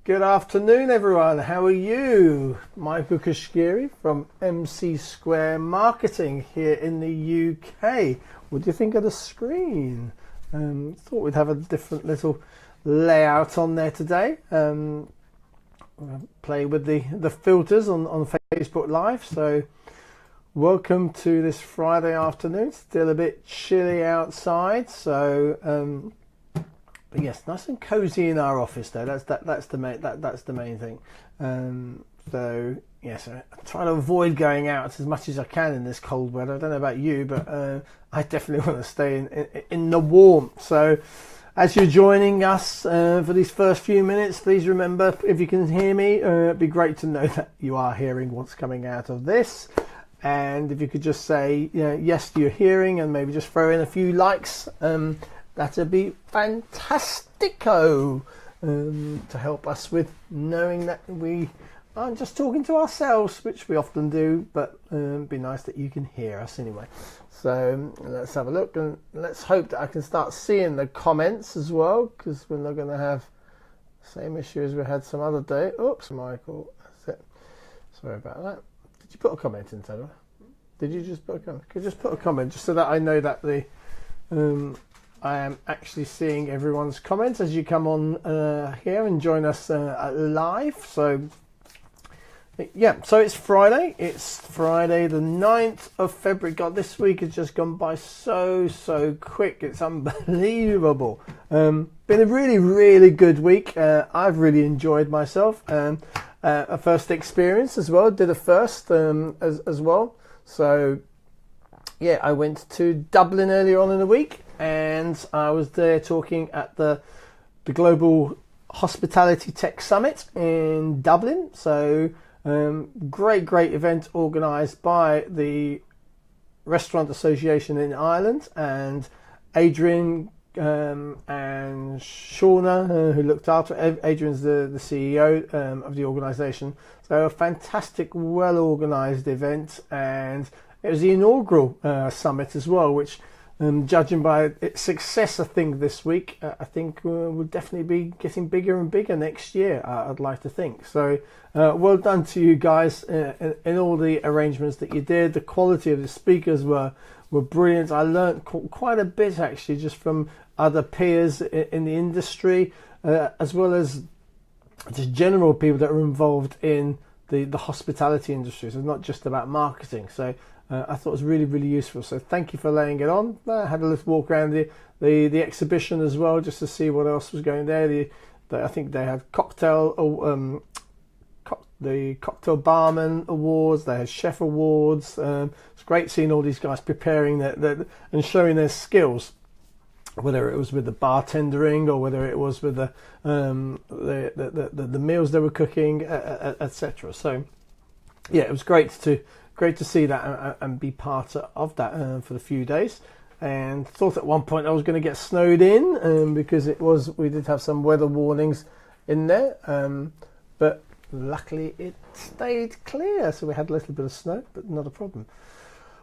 Good afternoon, everyone. How are you? Michael Kashkiri from MC Square Marketing here in the UK. What do you think of the screen? Thought we'd have a different little layout on there today. Play with the filters on Facebook Live. So welcome to this Friday afternoon. Still a bit chilly outside, so but yes, nice and cozy in our office though. That's the main thing. So yes, I try to avoid going out as much as I can in this cold weather. I don't know about you, but I definitely want to stay in the warmth. So as you're joining us for these first few minutes, please remember, if you can hear me, it'd be great to know that you are hearing what's coming out of this. And if you could just say, yes, you're hearing, and maybe just throw in a few likes. That'd be fantastico, to help us with knowing that we aren't just talking to ourselves, which we often do, but it'd be nice that you can hear us anyway. So let's have a look, and let's hope that I can start seeing the comments as well, because we're not going to have the same issue as we had some other day. Oops, Michael, that's it. Sorry about that. Did you put a comment in, Taylor? Did you just put a comment? Could you just put a comment, just so that I know that I am actually seeing everyone's comments as you come on here and join us live. So yeah, so it's Friday. It's Friday the 9th of February. God, this week has just gone by so quick. It's unbelievable. Been a really good week. I've really enjoyed myself. A first experience as well. Did a first as well. So yeah, I went to Dublin earlier on in the week, and I was there talking at the Global Hospitality Tech Summit in Dublin. So great event organised by the Restaurant Association in Ireland, and Adrian and Shauna, who looked after. Adrian's the CEO of the organisation. So a fantastic, well organised event, and it was the inaugural summit as well, which, judging by its success, I think this week, I think will definitely be getting bigger and bigger next year. I'd like to think. So well done to you guys in all the arrangements that you did. The quality of the speakers were brilliant. I learnt quite a bit actually, just from other peers in the industry, as well as just general people that are involved in the hospitality industry. So it's not just about marketing. So I thought it was really useful. So thank you for laying it on. I had a little walk around the exhibition as well, just to see what else was going there. I think they had the cocktail barman awards. They had chef awards. It's great seeing all these guys preparing and showing their skills, whether it was with the bartendering or whether it was with the meals they were cooking, etc. So yeah, it was great to see that and be part of that for a few days. And thought at one point I was going to get snowed in because we did have some weather warnings in there, but luckily it stayed clear, so we had a little bit of snow, but not a problem.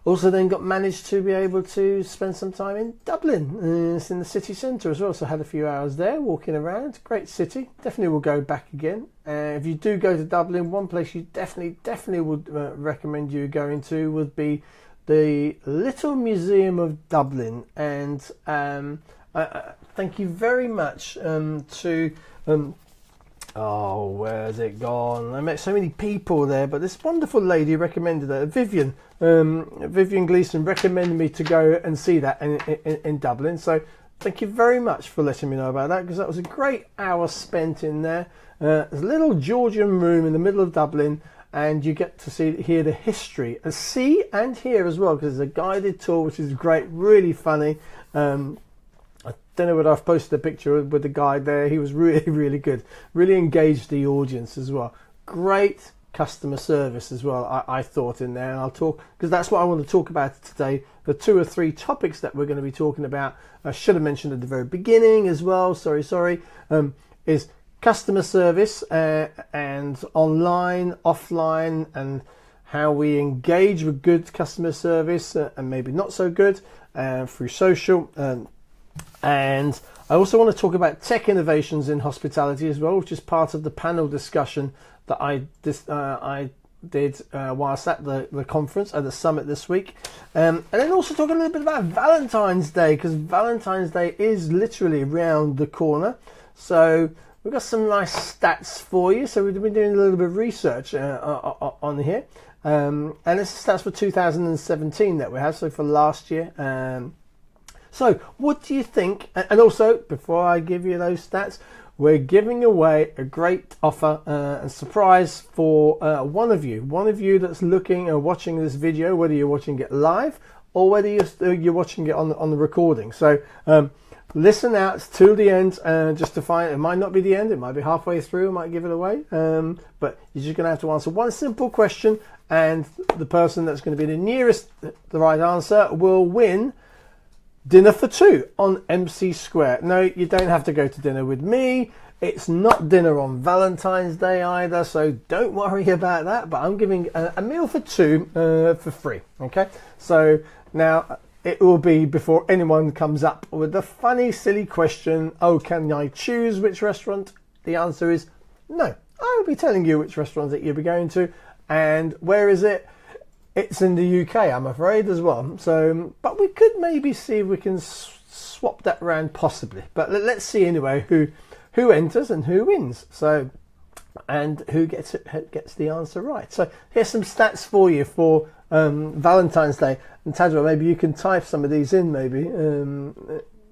Also then managed to be able to spend some time in Dublin. It's in the city centre as well, so I had a few hours there walking around. Great city. Definitely will go back again. If you do go to Dublin, one place you definitely would recommend you going to would be the Little Museum of Dublin. And thank you very much to... oh, where's it gone? I met so many people there, but this wonderful lady recommended it. Vivian Gleeson recommended me to go and see that in Dublin. So thank you very much for letting me know about that, because that was a great hour spent in there. There's a little Georgian room in the middle of Dublin, and you get to hear the history, and see and hear as well, because there's a guided tour, which is great, really funny. I don't know whether I've posted a picture with the guide there. He was really good. Really engaged the audience as well. Great customer service as well, I thought, in there. And I'll talk, because that's what I want to talk about today. The 2 or 3 topics that we're going to be talking about, I should have mentioned at the very beginning as well. Sorry. Is customer service and online, offline, and how we engage with good customer service and maybe not so good through social. And I also want to talk about tech innovations in hospitality as well, which is part of the panel discussion that I did whilst at the conference, at the summit this week. And then also talk a little bit about Valentine's Day, because Valentine's Day is literally around the corner. So we've got some nice stats for you. So we've been doing a little bit of research on here. And this is stats for 2017 that we have, so for last year. So what do you think? And also, before I give you those stats, we're giving away a great offer and surprise for one of you that's looking or watching this video, whether you're watching it live or whether you're watching it on the recording. So listen out till the end just to find, it might not be the end, it might be halfway through, I might give it away, but you're just going to have to answer one simple question, and the person that's going to be the nearest the right answer will win dinner for two on MC Square. No, you don't have to go to dinner with me. It's not dinner on Valentine's Day either, so don't worry about that. But I'm giving a meal for two for free. Okay, so now it will be before anyone comes up with the funny, silly question, oh, can I choose which restaurant? The answer is no. I will be telling you which restaurant that you'll be going to, and where is it? It's in the UK, I'm afraid, as well. So, but we could maybe see if we can swap that around, possibly. But let's see anyway who enters and who wins. So, and who gets the answer right. So here's some stats for you for Valentine's Day. And Tadwa, maybe you can type some of these in, maybe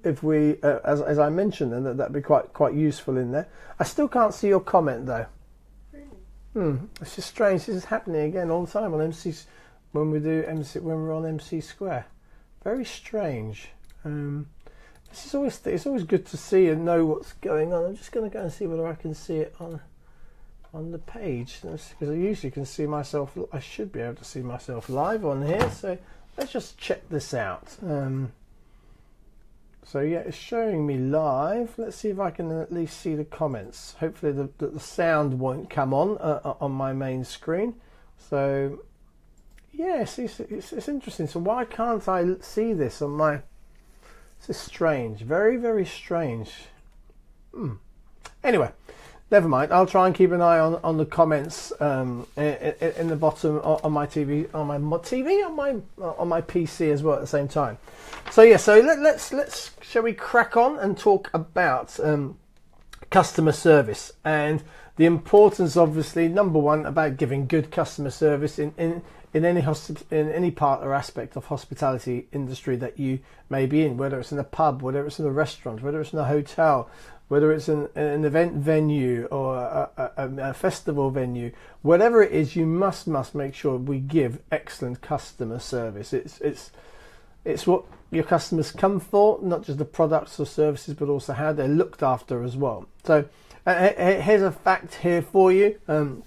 if we, as I mentioned, and that'd be quite useful in there. I still can't see your comment though. It's just strange. This is happening again all the time on MC's. When we're on MC Square, very strange. It's always good to see and know what's going on. I'm just going to go and see whether I can see it on the page, because I usually can see myself. I should be able to see myself live on here. So let's just check this out. So yeah, it's showing me live. Let's see if I can at least see the comments. Hopefully the sound won't come on my main screen. So. Yes, it's interesting. So why can't I see this on my... This is strange. Very, very strange. Anyway, never mind. I'll try and keep an eye on the comments in the bottom on my TV, on my PC as well at the same time. So yeah, so let's shall we crack on and talk about customer service and the importance, obviously, number one, about giving good customer service in any part or aspect of hospitality industry that you may be in, whether it's in a pub, whether it's in a restaurant, whether it's in a hotel, whether it's an event venue or a festival venue, whatever it is, you must make sure we give excellent customer service. It's what your customers come for, not just the products or services, but also how they're looked after as well. So here's a fact here for you from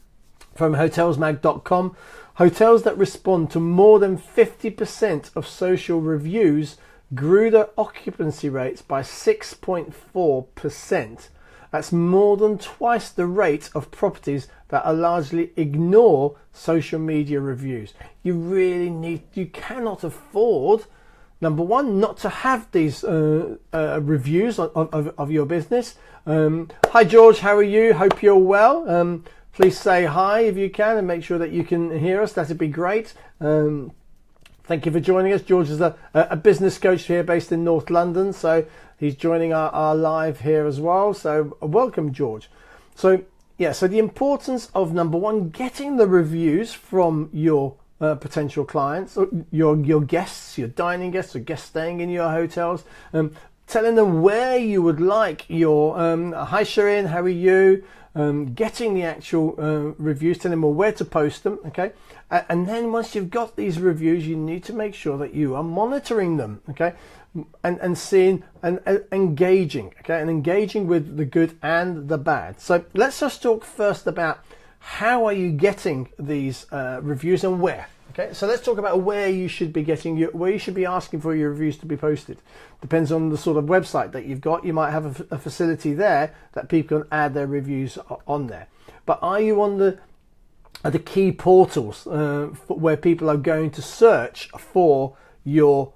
hotelsmag.com. Hotels that respond to more than 50% of social reviews grew their occupancy rates by 6.4%. That's more than twice the rate of properties that are largely ignore social media reviews. You cannot afford, number one, not to have these reviews of your business. Hi George, how are you? Hope you're well. Please say hi if you can and make sure that you can hear us. That'd be great. Thank you for joining us. George is a business coach here based in North London, so he's joining our live here as well. So welcome, George. So yeah, so the importance of, number one, getting the reviews from your potential clients, or your guests, your dining guests, or guests staying in your hotels, telling them where you would like your hi Shirin, how are you? Getting the actual reviews, telling them where to post them, okay? And then once you've got these reviews, you need to make sure that you are monitoring them, okay? And seeing and engaging, okay? And engaging with the good and the bad. So let's just talk first about how are you getting these reviews and where. Okay, so let's talk about where you should be where you should be asking for your reviews to be posted. Depends on the sort of website that you've got. You might have a facility there that people can add their reviews on there. But are you on the key portals where people are going to search for your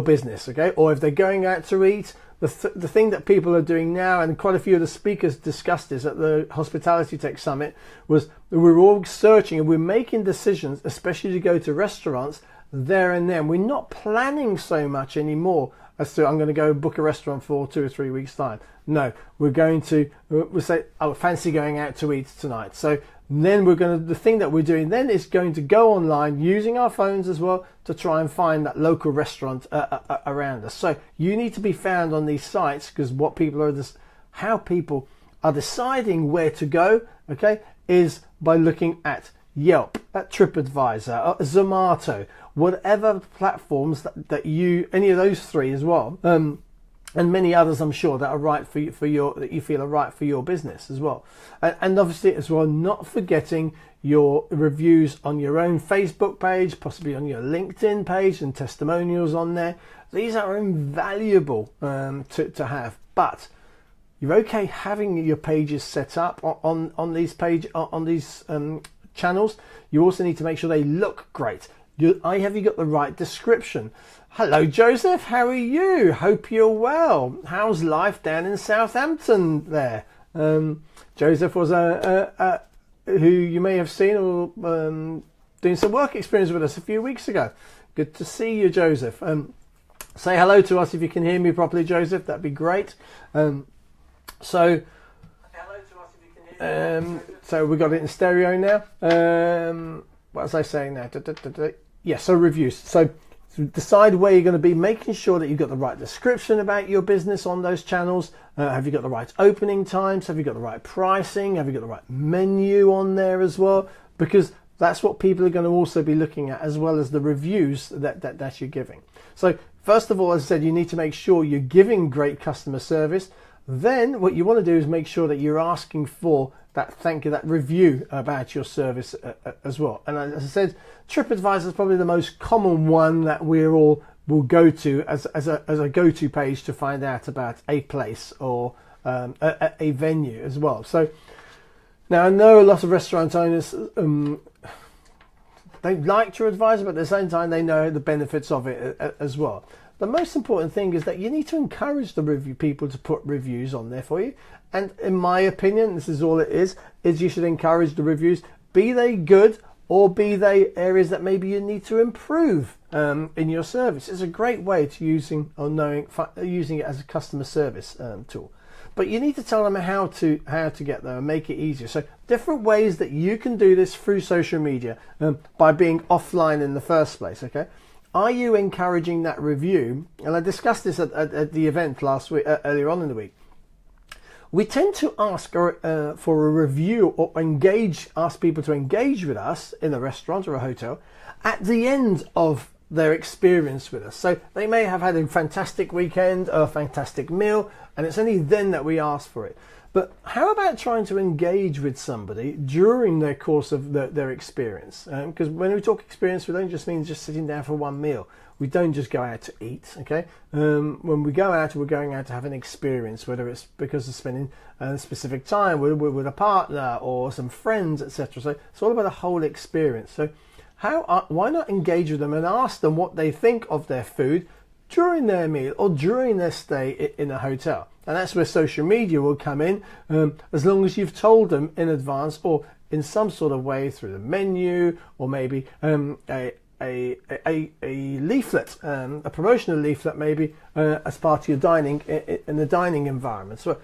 business? Okay, or if they're going out to eat, the thing that people are doing now, and quite a few of the speakers discussed this at the Hospitality Tech Summit, was we're all searching and we're making decisions, especially to go to restaurants there and then. We're not planning so much anymore as to, I'm going to go book a restaurant for 2 or 3 weeks time. No, we'll say, oh, fancy going out to eat tonight. So then the thing that we're doing then is going to go online using our phones as well to try and find that local restaurant around us. So you need to be found on these sites, because how people are deciding where to go, okay, is by looking at Yelp, at TripAdvisor, at Zomato, whatever platforms that you, any of those three as well, and many others I'm sure that are right that you feel are right for your business as well. And obviously as well, not forgetting your reviews on your own Facebook page, possibly on your LinkedIn page, and testimonials on there. These are invaluable to have, but you're okay having your pages set up on these channels. You also need to make sure they look great. Have you got the right description? Hello Joseph, how are you? Hope you're well. How's life down in Southampton there? Joseph was who you may have seen or doing some work experience with us a few weeks ago. Good to see you, Joseph. Say hello to us if you can hear me properly, Joseph. That'd be great. So we got it in stereo now. What was I saying now? Yeah, so reviews. So decide where you're going to be, making sure that you've got the right description about your business on those channels. Have you got the right opening times? Have you got the right pricing? Have you got the right menu on there as well? Because that's what people are going to also be looking at, as well as the reviews that you're giving. So first of all, as I said, you need to make sure you're giving great customer service. Then what you want to do is make sure that you're asking for that review about your service as well. And as I said, TripAdvisor is probably the most common one that we all will go to as a go-to page to find out about a place or a venue as well. So now I know a lot of restaurant owners, they like TripAdvisor, but at the same time they know the benefits of it as well. The most important thing is that you need to encourage the people to put reviews on there for you. And in my opinion, this is all it is you should encourage the reviews, be they good or be they areas that maybe you need to improve in your service. It's a great way to using it as a customer service tool. But you need to tell them how to get there and make it easier. So different ways that you can do this through social media by being offline in the first place, okay? Are you encouraging that review? And I discussed this at the event last week, earlier on in the week. We tend to ask for a review or ask people to engage with us in a restaurant or a hotel at the end of their experience with us. So they may have had a fantastic weekend or a fantastic meal, and it's only then that we ask for it. But how about trying to engage with somebody during their course of their experience? Because when we talk experience, we don't just mean just sitting down for one meal. We don't just go out to eat, okay? When we go out, we're going out to have an experience, whether it's because of spending a specific time with a partner or some friends, etc. So it's all about the whole experience. So why not engage with them and ask them what they think of their food during their meal or during their stay in a hotel? And that's where social media will come in, as long as you've told them in advance or in some sort of way through the menu or maybe a leaflet, a promotional leaflet maybe as part of your dining in the dining environment. So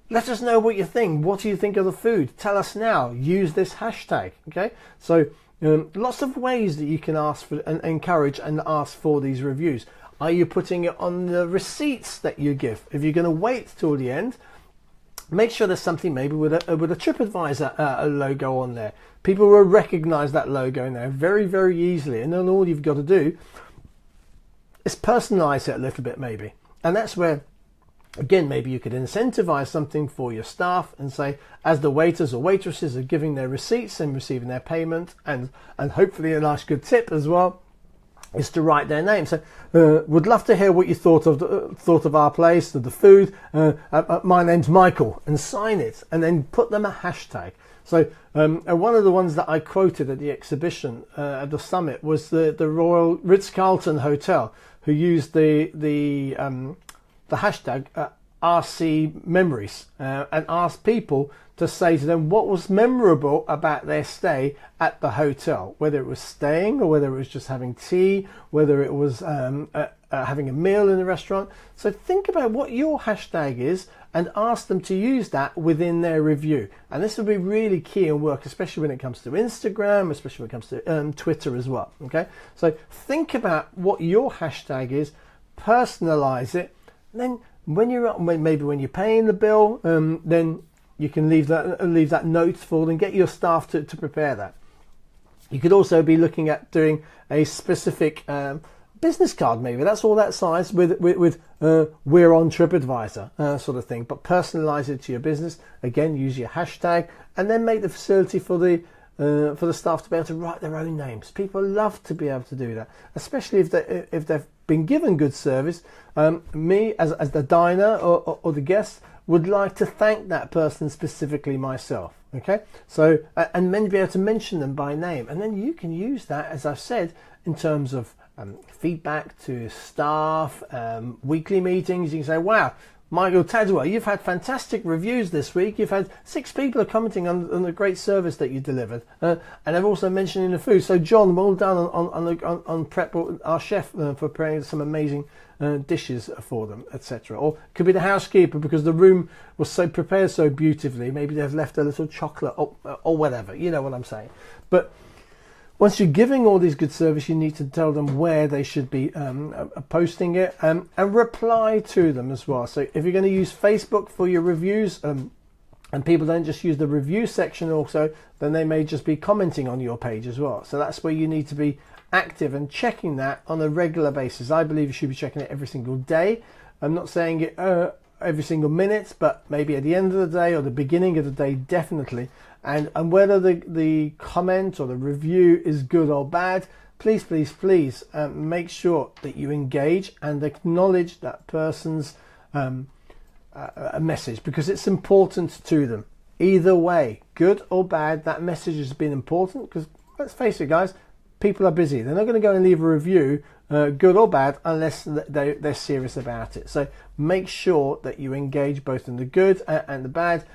let us know what you think. What do you think of the food? Tell us now. Use this hashtag, okay? So lots of ways that you can ask for and encourage and ask for these reviews. Are you putting it on the receipts that you give? If you're going to wait till the end, make sure there's something maybe with a TripAdvisor logo on there. People will recognize that logo in there very, very easily. And then all you've got to do is personalize it a little bit maybe. And that's where, again, maybe you could incentivize something for your staff and say, as the waiters or waitresses are giving their receipts and receiving their payment and hopefully a nice good tip as well, is to write their name. So would love to hear what you thought of our place, of the food. My name's Michael, and sign it and then put them a hashtag. So one of the ones that I quoted at the exhibition at the summit was the Royal Ritz-Carlton Hotel, who used the the hashtag RC Memories and ask people to say to them what was memorable about their stay at the hotel, whether it was staying or whether it was just having tea, whether it was having a meal in the restaurant. So think about what your hashtag is and ask them to use that within their review. And this will be really key and work, especially when it comes to Instagram, especially when it comes to Twitter as well. Okay, so think about what your hashtag is, personalize it, and then when you're paying the bill, then you can leave that note for them, get your staff to prepare that. You could also be looking at doing a specific business card, maybe that's all that size, with we're on TripAdvisor sort of thing, but personalize it to your business. Again, use your hashtag, and then make the facility for the staff to be able to write their own names. People love to be able to do that, especially if they've been given good service. Me as the diner or the guest would like to thank that person specifically myself. Okay, so and then be able to mention them by name, and then you can use that, as I've said, in terms of feedback to staff, weekly meetings. You can say, wow, Michael Tadwell, you've had fantastic reviews this week. You've had 6 people are commenting on the great service that you delivered, and I've also mentioned in the food. So John, well done on prep, our chef, for preparing some amazing dishes for them, etc. Or it could be the housekeeper, because the room was so prepared so beautifully. Maybe they've left a little chocolate or whatever. You know what I'm saying. But once you're giving all these good service, you need to tell them where they should be posting it, and reply to them as well. So if you're going to use Facebook for your reviews, and people don't just use the review section also, then they may just be commenting on your page as well. So that's where you need to be active and checking that on a regular basis. I believe you should be checking it every single day. I'm not saying it every single minute, but maybe at the end of the day or the beginning of the day, definitely. And whether the comment or the review is good or bad, please make sure that you engage and acknowledge that person's a message, because it's important to them. Either way, good or bad, that message has been important, because let's face it, guys, people are busy. They're not going to go and leave a review, good or bad, unless they're serious about it. So make sure that you engage both in the good and the bad.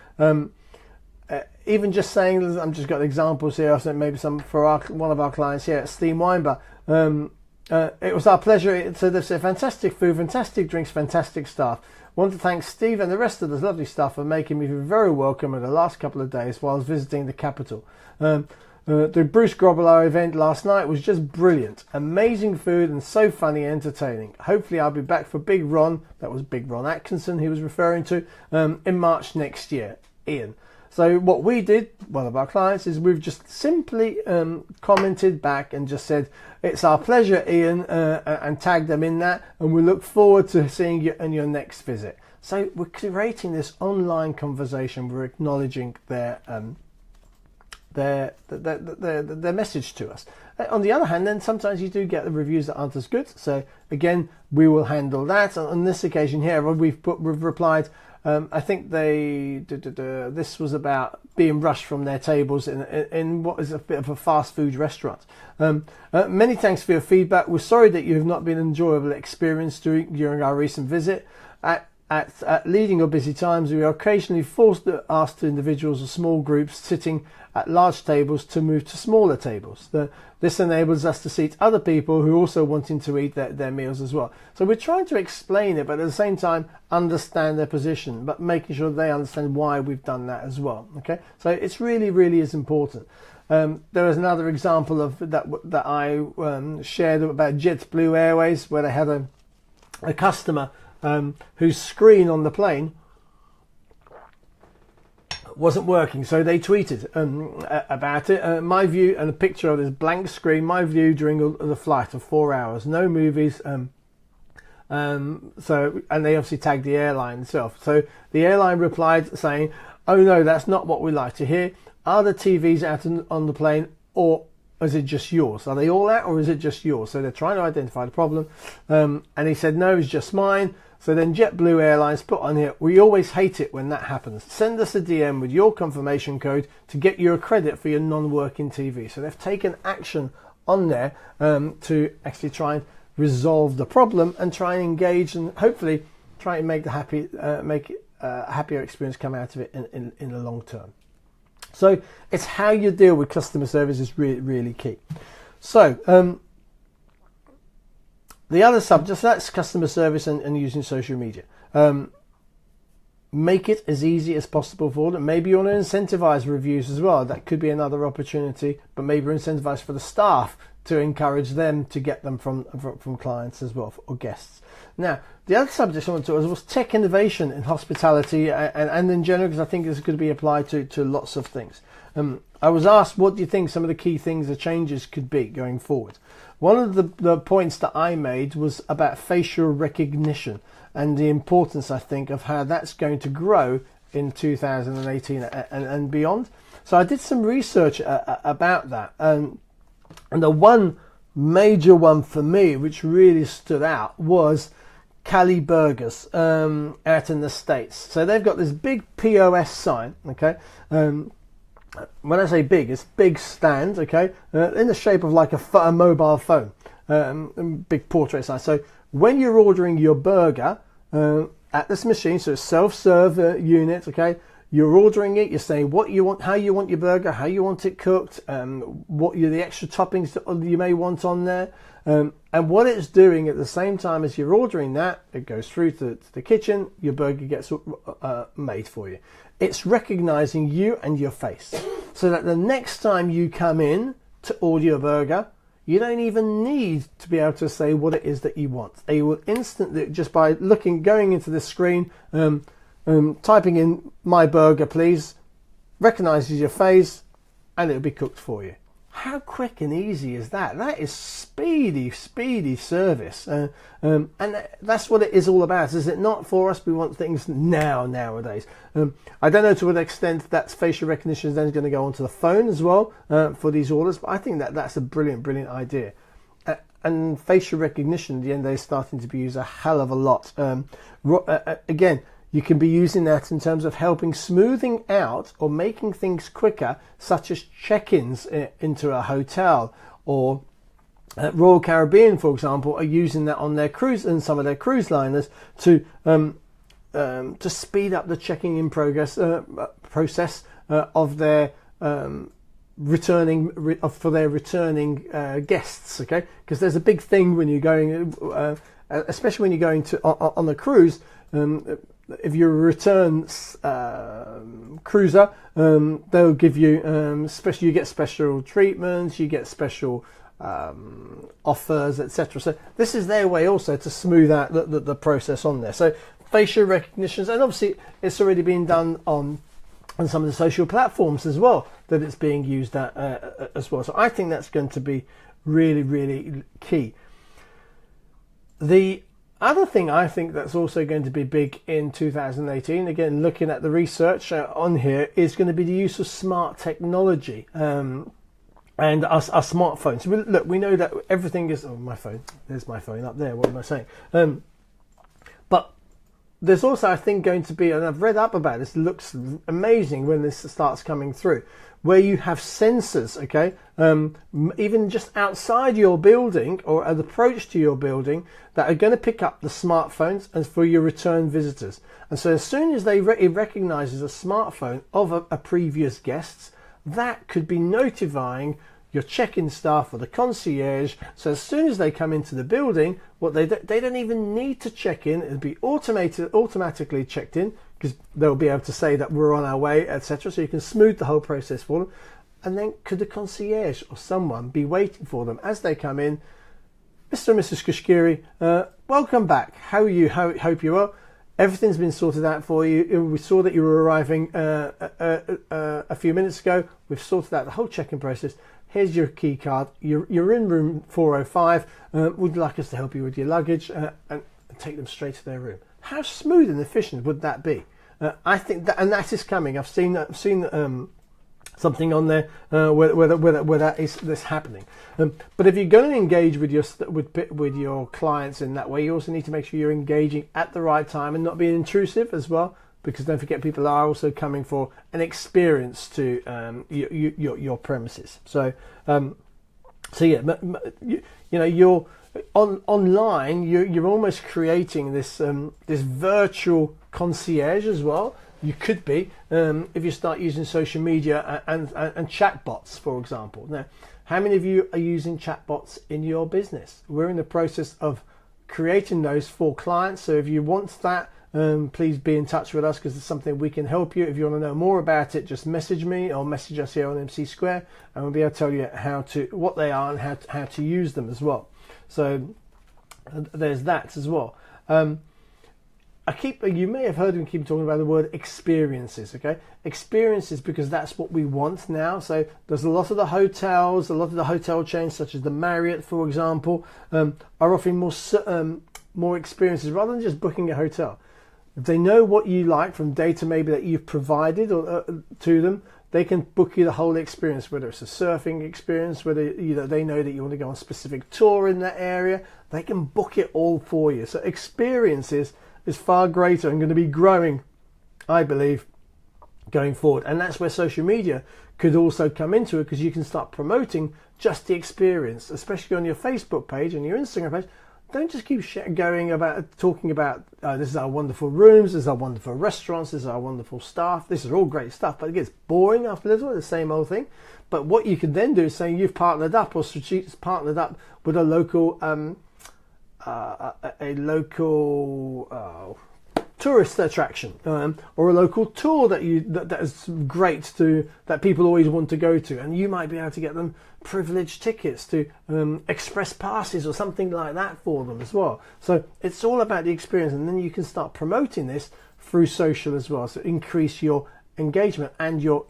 Even just saying, I'm just got examples here. I think maybe some for one of our clients here at Steam Wine Bar. It was our pleasure. So they've said fantastic food, fantastic drinks, fantastic staff. Want to thank Steve and the rest of the lovely staff for making me very welcome in the last couple of days while I was visiting the capital. The Bruce Grobbelaar event last night was just brilliant. Amazing food and so funny and entertaining. Hopefully I'll be back for Big Ron, that was Big Ron Atkinson he was referring to, in March next year. Ian. So what we did, one of our clients, is we've just simply commented back and just said, it's our pleasure, Ian, and tagged them in that, and we look forward to seeing you on your next visit. So we're creating this online conversation. We're acknowledging their message to us. On the other hand, then sometimes you do get the reviews that aren't as good. So again, we will handle that. On this occasion here, we've replied. I think this was about being rushed from their tables in what is a bit of a fast food restaurant. Many thanks for your feedback. We're sorry that you have not been an enjoyable experience during our recent visit. At leading or busy times, we are occasionally forced to ask individuals or small groups sitting at large tables to move to smaller tables. This enables us to seat other people who also wanting to eat their meals as well. So we're trying to explain it, but at the same time understand their position, but making sure they understand why we've done that as well. Okay, so it's really is important. There is another example of that I shared about JetBlue Airways, where they had a customer whose screen on the plane wasn't working, so they tweeted about it. My view, and a picture of this blank screen, my view during the flight of 4 hours, no movies. So, and they obviously tagged the airline itself. So the airline replied saying, "Oh no, that's not what we like to hear. Are the TVs out on the plane, or is it just yours? Are they all out, or is it just yours?" So they're trying to identify the problem. And he said, "No, it's just mine." So then JetBlue Airlines put on here, "We always hate it when that happens. Send us a DM with your confirmation code to get you a credit for your non-working TV." So they've taken action on there to actually try and resolve the problem and try and engage and hopefully try and make the happier experience come out of it in the long term. So it's how you deal with customer service is really, really key. So the other subject, so that's customer service and using social media. Make it as easy as possible for them. Maybe you want to incentivize reviews as well. That could be another opportunity, but maybe incentivize for the staff to encourage them to get them from clients as well, or guests. Now, the other subject I want to talk about was tech innovation in hospitality and in general, because I think this could be applied to lots of things. I was asked, what do you think some of the key things, the changes could be going forward? One of the points that I made was about facial recognition and the importance, I think, of how that's going to grow in 2018 and beyond. So I did some research about that. And the one major one for me, which really stood out, was Cali Burgers out in the States. So they've got this big POS sign, okay? When I say big, it's big stand, okay? In the shape of like a mobile phone, big portrait sign. So when you're ordering your burger at this machine, so it's self-serve unit, okay? You're ordering it, you're saying what you want, how you want your burger, how you want it cooked, what are the extra toppings that you may want on there. And what it's doing at the same time as you're ordering that, it goes through to the kitchen, your burger gets made for you. It's recognizing you and your face, so that the next time you come in to order your burger, you don't even need to be able to say what it is that you want. They will instantly, just by going into the screen, typing in "my burger please," recognizes your face, and it'll be cooked for you. How quick and easy is that? That is speedy service, and that's what it is all about, is it not? For us, we want things nowadays. I don't know to what extent that facial recognition is then going to go onto the phone as well for these orders, but I think that's a brilliant idea. And facial recognition, at the end of the day, is starting to be used a hell of a lot. Again, you can be using that in terms of helping smoothing out or making things quicker, such as check-ins into a hotel, or Royal Caribbean, for example, are using that on their cruise and some of their cruise liners to speed up the checking in process of their returning guests. Okay, because there's a big thing when you're going, especially when you're going to on a cruise. If you're a return cruiser, they'll give you you get special treatments, you get special offers, etc. So this is their way also to smooth out the process on there. So facial recognitions, and obviously it's already been done on some of the social platforms as well, that it's being used as well. So I think that's going to be really key. The other thing I think that's also going to be big in 2018, again looking at the research on here, is going to be the use of smart technology and our smartphones. Look, we know that everything is... Oh, my phone. There's my phone up there. What am I saying? But there's also, I think, going to be, and I've read up about this, it looks amazing when this starts coming through, where you have sensors, okay, even just outside your building or at the approach to your building, that are going to pick up the smartphones and for your return visitors. And so as soon as it recognizes a smartphone of a previous guest, that could be notifying your check-in staff or the concierge. So as soon as they come into the building, they don't even need to check in. It'll be automatically checked in, because they'll be able to say that we're on our way, etc. So you can smooth the whole process for them. And then could the concierge or someone be waiting for them as they come in? Mr. and Mrs. Kashkiri, welcome back. How are you? Hope you are. Everything's been sorted out for you. We saw that you were arriving a few minutes ago. We've sorted out the whole check-in process. Here's your key card. You're in room 405. Would you like us to help you with your luggage and take them straight to their room? How smooth and efficient would that be? I think that, and that is coming. I've seen something on there where that's happening. But if you're going to engage with your clients in that way, you also need to make sure you're engaging at the right time and not being intrusive as well. Because don't forget, people are also coming for an experience to your premises. So yeah, online, you're almost creating this this virtual concierge as well. You could be if you start using social media and chatbots, for example. Now, how many of you are using chatbots in your business? We're in the process of creating those for clients. So if you want that, please be in touch with us, because it's something we can help you. If you want to know more about it, just message me or message us here on MC Square, and we'll be able to tell you what they are and how to use them as well. So there's that as well. You may have heard me keep talking about the word experiences, okay? Experiences, because that's what we want now. So there's a lot of the hotels, a lot of the hotel chains, such as the Marriott, for example, are offering more experiences rather than just booking a hotel. If they know what you like from data maybe that you've provided to them, they can book you the whole experience, whether it's a surfing experience, whether they know that you want to go on a specific tour in that area, they can book it all for you. So experiences is far greater and going to be growing, I believe, going forward. And that's where social media could also come into it, because you can start promoting just the experience, especially on your Facebook page and your Instagram page. Don't just keep talking about this is our wonderful rooms, this is our wonderful restaurants, this is our wonderful staff. This is all great stuff, but it gets boring after a little, the same old thing. But what you can then do is say you've partnered up or partnered up with a local tourist attraction, or a local tour that is great that people always want to go to, and you might be able to get them privileged tickets to express passes or something like that for them as well. So it's all about the experience, and then you can start promoting this through social as well, so increase your engagement and your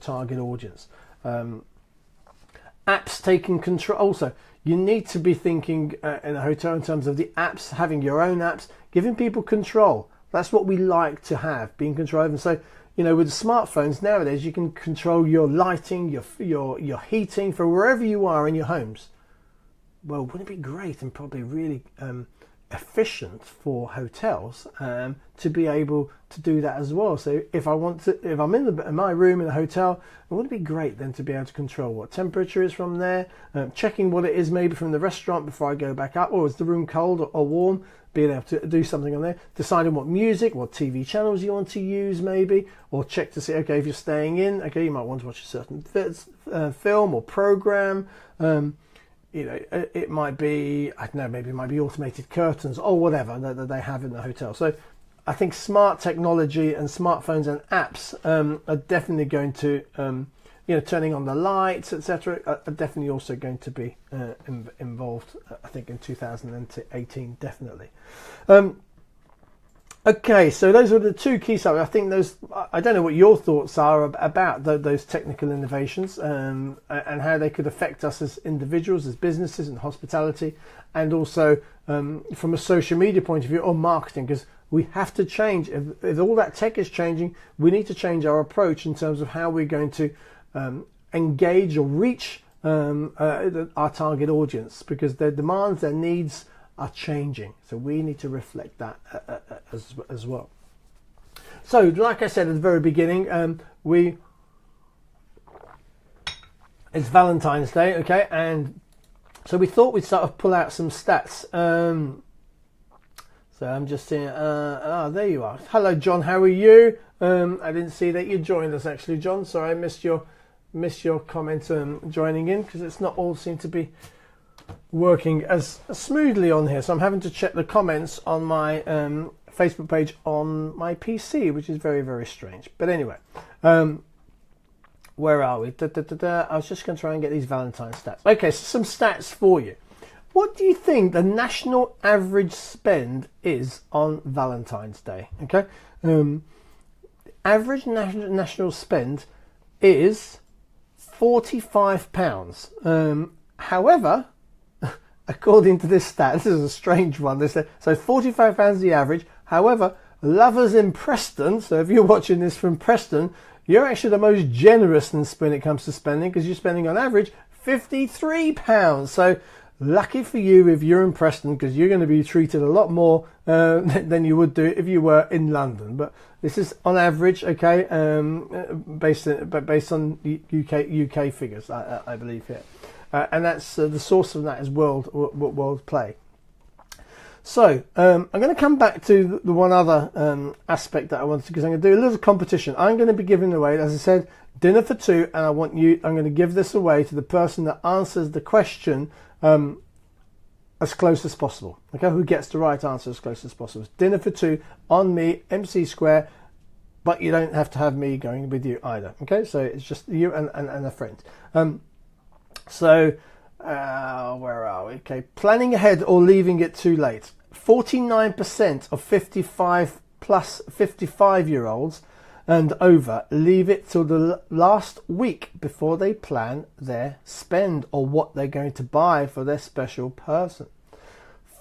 target audience. Apps taking control. Also, you need to be thinking in a hotel in terms of the apps, having your own apps, giving people control. That's what we like to have, being control. And so, with the smartphones nowadays, you can control your lighting, your heating for wherever you are in your homes. Well, wouldn't it be great and probably really efficient for hotels to be able to do that as well? So if I'm in my room in a hotel, it would be great then to be able to control what temperature is from there, checking what it is maybe from the restaurant before I go back up, or is the room cold or warm, being able to do something on there, deciding what music, what TV channels you want to use maybe, or check to see, okay, if you're staying in, okay, you might want to watch a certain film or program. It might be, I don't know, maybe it might be automated curtains or whatever that they have in the hotel. So I think smart technology and smartphones and apps are definitely going to, turning on the lights, etc., are definitely also going to be involved, I think, in 2018, definitely. Okay, so those are the two key subjects. I think I don't know what your thoughts are about those technical innovations and how they could affect us as individuals, as businesses and hospitality, and also from a social media point of view or marketing, because we have to change. If all that tech is changing, we need to change our approach in terms of how we're going to engage or reach our target audience, because their demands, their needs are changing, so we need to reflect that as well. So like I said at the very beginning, it's Valentine's Day, okay, and so we thought we'd sort of pull out some stats. So I'm just seeing, there you are. Hello John, how are you? I didn't see that you joined us actually, John. Sorry, I missed your comment joining in, because it's not all seem to be working as smoothly on here, so I'm having to check the comments on my Facebook page on my PC, which is very, very strange. But anyway, where are we? I was just going to try and get these Valentine stats. Okay, so some stats for you. What do you think the national average spend is on Valentine's Day? Okay, average national spend is £45. However, according to this stat, this is a strange one. So £45 the average. However, lovers in Preston, so if you're watching this from Preston, you're actually the most generous when it comes to spending, because you're spending on average £53. So lucky for you if you're in Preston, because you're going to be treated a lot more than you would do if you were in London. But this is on average, okay, based on UK figures, I believe here. and that's the source of that is World Play. So I'm going to come back to the one other aspect that I wanted, because I'm going to do a little competition. I'm going to be giving away, as I said, dinner for two, and I'm going to give this away to the person that answers the question as close as possible. Okay, who gets the right answer as close as possible. Dinner for two on me, MC Square, but you don't have to have me going with you either. Okay, so it's just you and a friend. Where are we? Okay, planning ahead or leaving it too late. 49% of 55-year-olds and over leave it till the last week before they plan their spend or what they're going to buy for their special person.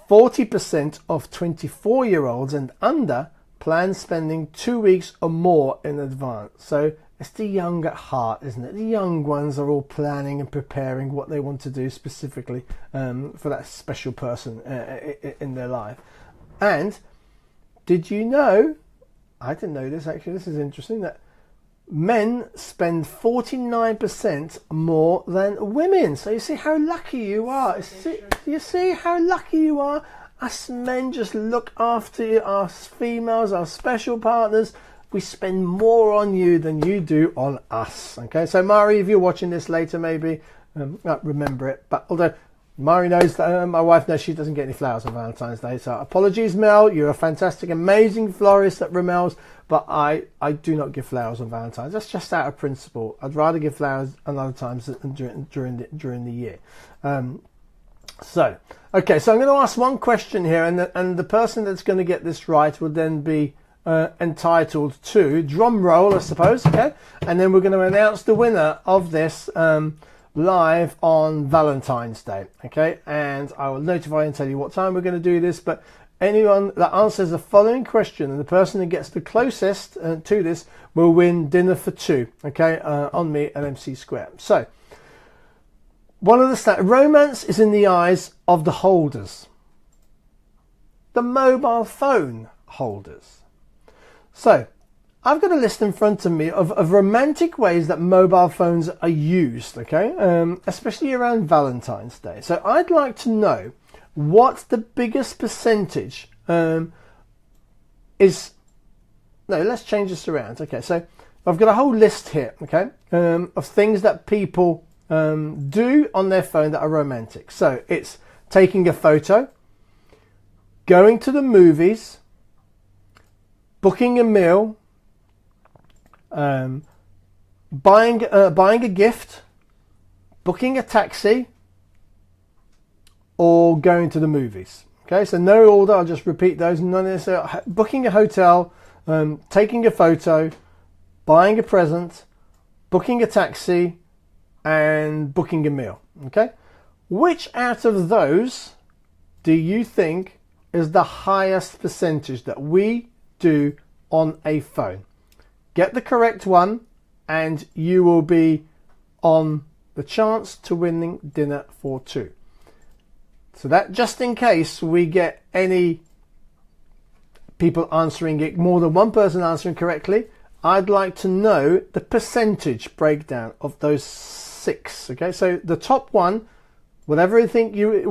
40% of 24-year-olds and under plan spending 2 weeks or more in advance. So it's the young at heart, isn't it? The young ones are all planning and preparing what they want to do specifically for that special person in their life. And did you know, I didn't know this actually, this is interesting, that men spend 49% more than women. So you see how lucky you are. You see how lucky you are? Us men just look after us females, our special partners. We spend more on you than you do on us. Okay, so Mari, if you're watching this later, maybe remember it. But although Mari knows that my wife knows she doesn't get any flowers on Valentine's Day, so apologies, Mel. You're a fantastic, amazing florist at Ramel's, but I do not give flowers on Valentine's. That's just out of principle. I'd rather give flowers on other times during the year. Okay, so I'm going to ask one question here, and the person that's going to get this right will then be entitled to drum roll, I suppose. Okay, and then we're going to announce the winner of this live on Valentine's Day. Okay, and I will notify and tell you what time we're going to do this. But anyone that answers the following question, and the person that gets the closest to this, will win dinner for two. Okay, on me at MC Square. So one of the stats: romance is in the eyes of the holders, the mobile phone holders. So I've got a list in front of me of romantic ways that mobile phones are used, okay, especially around Valentine's Day. So I'd like to know what the biggest percentage is. No, let's change this around. Okay, so I've got a whole list here, okay, of things that people do on their phone that are romantic. So it's taking a photo, going to the movies, booking a meal, buying a gift, booking a taxi, or going to the movies. Okay, so no order. I'll just repeat those. None of this. Booking a hotel, taking a photo, buying a present, booking a taxi, and booking a meal. Okay, which out of those do you think is the highest percentage that we do on a phone? Get the correct one and you will be on the chance to winning dinner for two. So that, just in case we get any people answering it, more than one person answering correctly, I'd like to know the percentage breakdown of those six. Okay, so the top one, whatever you think it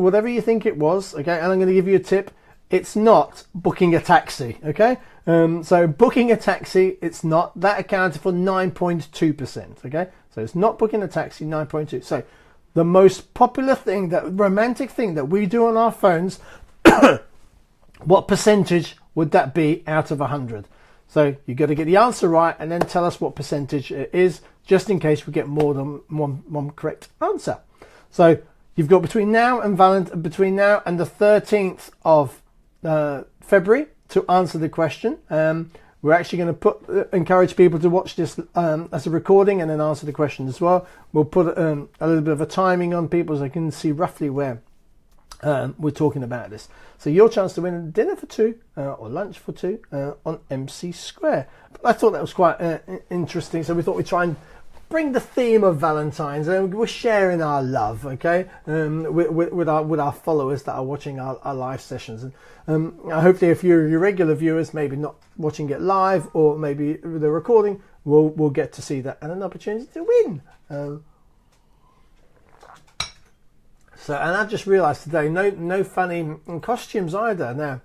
was, okay, and I'm going to give you a tip. It's not booking a taxi, okay? So booking a taxi, it's not. That accounted for 9.2%, okay? So it's not booking a taxi, 9.2. So the most popular thing, that romantic thing that we do on our phones, what percentage would that be out of 100? So you've got to get the answer right and then tell us what percentage it is, just in case we get more than one correct answer. So you've got between now and the 13th of February to answer the question. We're actually going to encourage people to watch this as a recording and then answer the question as well. We'll put a little bit of a timing on people so they can see roughly where we're talking about this. So your chance to win dinner for two or lunch for two on MC Square. But I thought that was quite interesting, so we thought we'd try and bring the theme of Valentine's, and we're sharing our love, okay, with our followers that are watching our live sessions. And hopefully, if you're your regular viewers, maybe not watching it live or maybe the recording, we'll get to see that and an opportunity to win. So, and I just realised today, no funny costumes either. Now,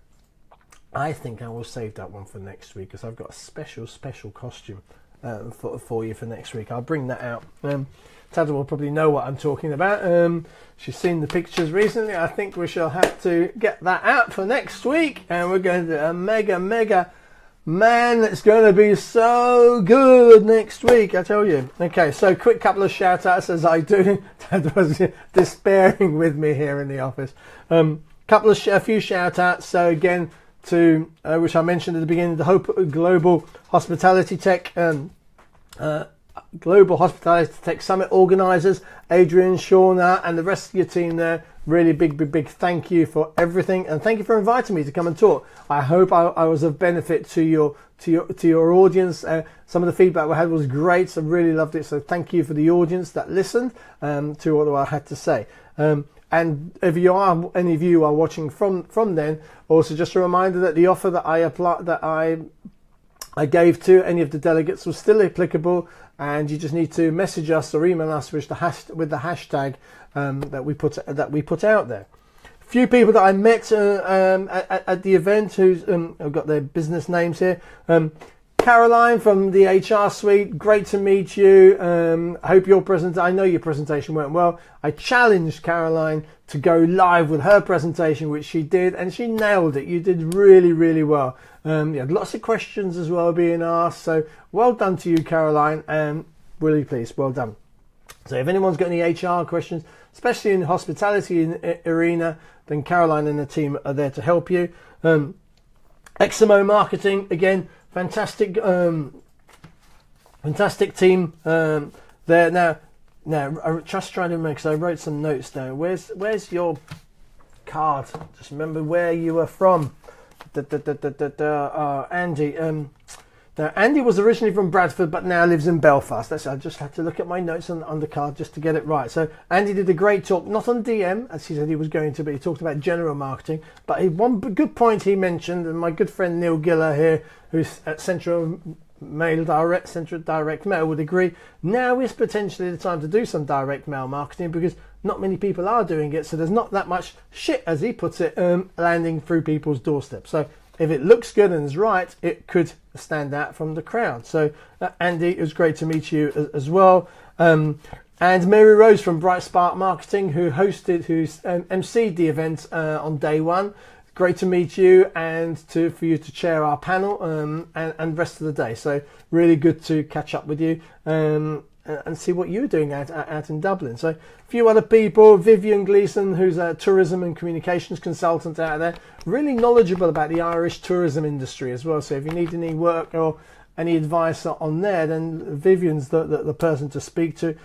I think I will save that one for next week because I've got a special costume for you for next week. I'll bring that out. Tada will probably know what I'm talking about. She's seen the pictures recently. I think we shall have to get that out for next week, and we're going to do a mega. Man, it's going to be so good next week, I tell you. Okay, so quick couple of shout-outs as I do. Dad was despairing with me here in the office. A few shout-outs. So again, to which I mentioned at the beginning, the Global Hospitality Tech Global Hospitality Tech Summit organisers, Adrian, Shauna, and the rest of your team there. Really big thank you for everything, and thank you for inviting me to come and talk. I hope I was of benefit to your audience. Some of the feedback we had was great, so I really loved it. So thank you for the audience that listened to what I had to say. And if any of you are watching from then, also just a reminder that the offer that I gave to any of the delegates was still applicable, and you just need to message us or email us with the hashtag that we put out there. A few people that I met at the event who's I've got their business names here. Caroline from the HR suite, great to meet you. I hope I know your presentation went well. I challenged Caroline to go live with her presentation, which she did, and she nailed it. You did really well. You had lots of questions as well being asked, so well done to you, Caroline. Really pleased, well done. So if anyone's got any HR questions, especially in the hospitality arena, then Caroline and the team are there to help you. XMO Marketing, again, fantastic team there. Now I'm just trying to remember, because I wrote some notes down. Where's your card? Just remember where you were from. Andy. Now, Andy was originally from Bradford, but now lives in Belfast. I just had to look at my notes on the card just to get it right. So Andy did a great talk, not on DM, as he said he was going to, but he talked about general marketing. But one good point he mentioned, and my good friend Neil Giller here, who's at Central Direct Mail, would agree, now is potentially the time to do some direct mail marketing, because not many people are doing it, so there's not that much shit, as he puts it, landing through people's doorsteps. So if it looks good and is right, it could stand out from the crowd. So Andy, it was great to meet you as well. And Mary Rose from Bright Spark Marketing, who's emceed the event on day one. Great to meet you, and for you to chair our panel and rest of the day. So really good to catch up with you and see what you're doing out in Dublin. So a few other people, Vivian Gleeson, who's a tourism and communications consultant out there, really knowledgeable about the Irish tourism industry as well. So if you need any work or any advice on there, then Vivian's the person to speak to.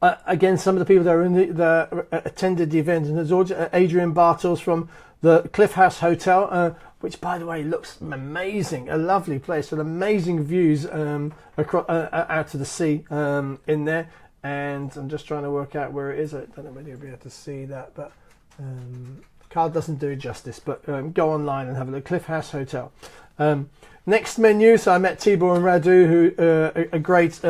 Again, some of the people that attended the event, and there's Adrian Bartels from the Cliff House Hotel, which, by the way, looks amazing. A lovely place with amazing views across, out to the sea in there. And I'm just trying to work out where it is. I don't know whether you'll be able to see that, but the card doesn't do it justice. But go online and have a look. Cliff House Hotel. Next menu, so I met Tibor and Radu, who a great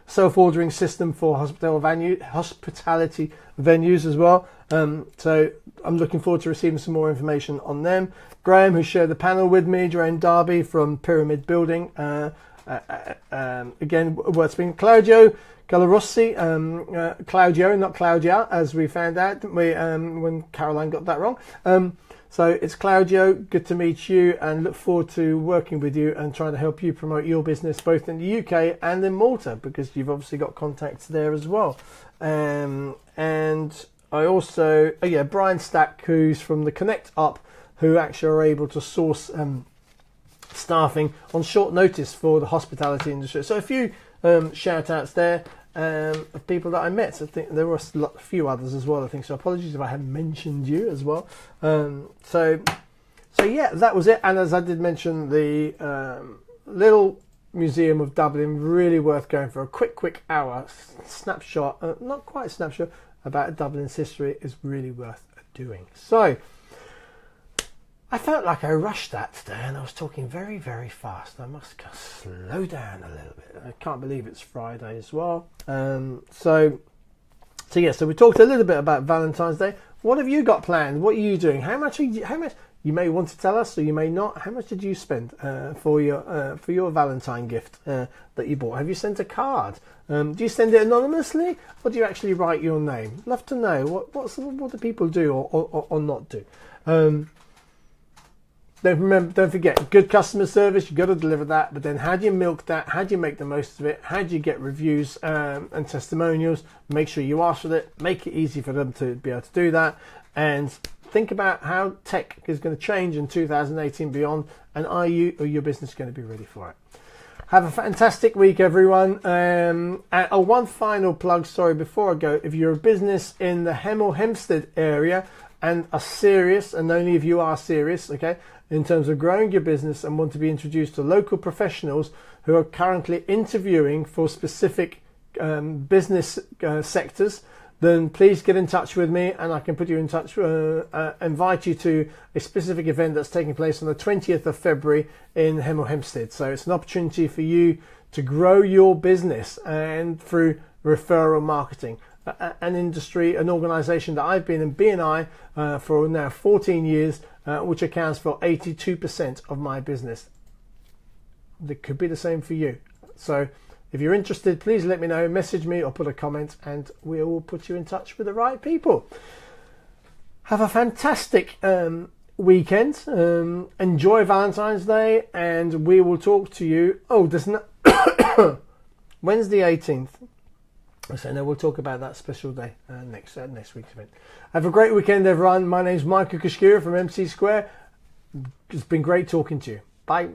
self-ordering system for hospitality venues as well. So I'm looking forward to receiving some more information on them. Graham, who shared the panel with me, Joanne Darby from Pyramid Building. Again, worth speaking. Claudio Galarossi, Claudio, not Claudia, as we found out when Caroline got that wrong. So it's Claudio, good to meet you, and look forward to working with you and trying to help you promote your business both in the UK and in Malta, because you've obviously got contacts there as well. And I also, Brian Stack, who's from the Connect Up, who actually are able to source staffing on short notice for the hospitality industry. So a few shout outs there. Of people that I met. So I think there were a few others as well, I think. So apologies if I hadn't mentioned you as well. So yeah, that was it. And as I did mention, the little Museum of Dublin, really worth going for. A quick hour snapshot, not quite snapshot, about Dublin's history is really worth doing. So I felt like I rushed that today, and I was talking very fast. I must slow down a little bit. I can't believe it's Friday as well. So So yeah, so we talked a little bit about Valentine's Day. What have you got planned? What are you doing? How much you may want to tell us, or you may not. How much did you spend for your Valentine gift that you bought? Have you sent a card? Do you send it anonymously, or do you actually write your name? Love to know what do people do or not do. Don't forget, good customer service. You've got to deliver that. But then, how do you milk that? How do you make the most of it? How do you get reviews and testimonials? Make sure you ask for it. Make it easy for them to be able to do that. And think about how tech is going to change in 2018 beyond. And are you or your business going to be ready for it? Have a fantastic week, everyone. One final plug, sorry, before I go. If you're a business in the Hemel Hempstead area and are serious, and only if you are serious, okay, in terms of growing your business and want to be introduced to local professionals who are currently interviewing for specific business sectors, then please get in touch with me and I can put you in touch, invite you to a specific event that's taking place on the 20th of February in Hemel Hempstead. So it's an opportunity for you to grow your business and through referral marketing. An industry, an organisation that I've been in BNI for now 14 years, which accounts for 82% of my business. It could be the same for you. So if you're interested, please let me know, message me or put a comment and we will put you in touch with the right people. Have a fantastic weekend. Enjoy Valentine's Day and we will talk to you. Wednesday 18th. So no, we'll talk about that special day next week's event. Have a great weekend, everyone. My name's Michael Kashkira from MC Square. It's been great talking to you. Bye.